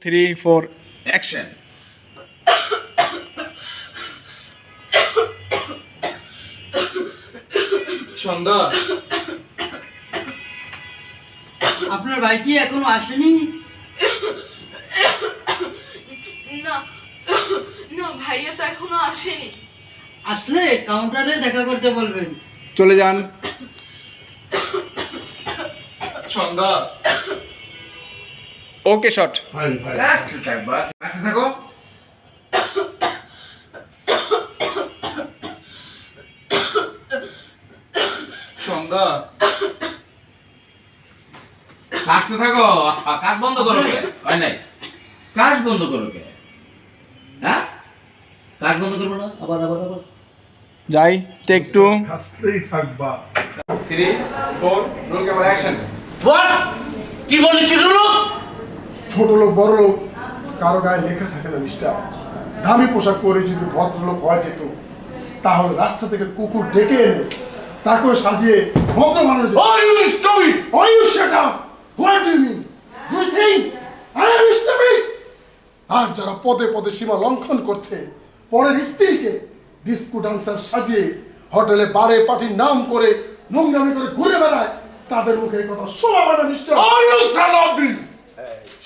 3 4 action. সন্ধ্যা, আপনার ভাই কি এখনো আসেনি? না না, ভাইয়া তো এখনো আসেনি। আসলে কাউন্টারে দেখা করতে বলবেন। চলে যান। সন্ধ্যা, ওকে শট। আসতে থাকো। সন্ধ্যা, কাশতে থাকো। কাজ বন্ধ করো কে? হয় নাই, কাজ বন্ধ করো কে? হ্যাঁ, কাজ বন্ধ করবো না। আবার আবার আবার যাই, টেক 2। হাসতেই থাকবা। 3 4 রোল ক্যামেরা অ্যাকশন। কি বললি ছোট লোক? ছোট লোক বড় লোক কারো গায়ে লেখা থাকে না মিস্টার। দামি পোশাক পরে যদি ভদ্রলোক হওয়া যেত তাহলে রাস্তা থেকে কুকুর ডেকে এনে তাকে সাজিয়ে ভদ্র বানানো যেত। আর যারা পদে পদে সীমা লঙ্ঘন করছে, পরের স্ত্রীকে ডিস্কো ডান্সার সাজিয়ে হোটেলে বারে পার্টির নাম করে নোংরামি করে ঘুরে বেড়ায়, তাদের মুখে এই কথা শোভা পায় না মিস্টার।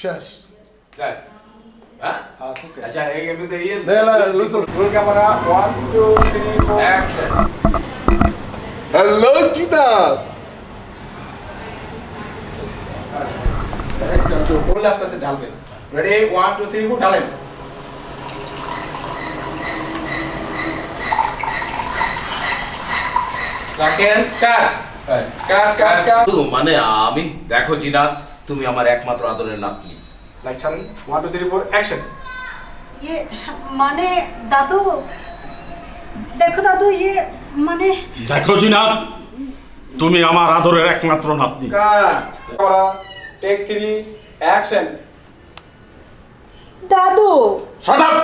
শেষ। হ্যাঁ, আচ্ছা এই এমনিতে ইয়ে রোল ক্যামেরা 1 2 3 4 অ্যাকশন। হ্যালো চিতা। রোল আস্তে আস্তে ঢালবেন। রেডি 1 2 3 4 ঢালেন। রাখেন। কাট কাট কাট কাট। মানে আমি দেখো জিনাত, তুমি আমার একমাত্র আদরের নাতনি। লাইট ছাড়েন। 1 2 3 4 অ্যাকশন। ইয়ে মানে দাদু, দেখো দাদু, ইয়ে মানে দেখো জিনাত, তুমি আমার আদরের একমাত্র নাতনি। Cut camera take 3 action. দাদু শাট আপ।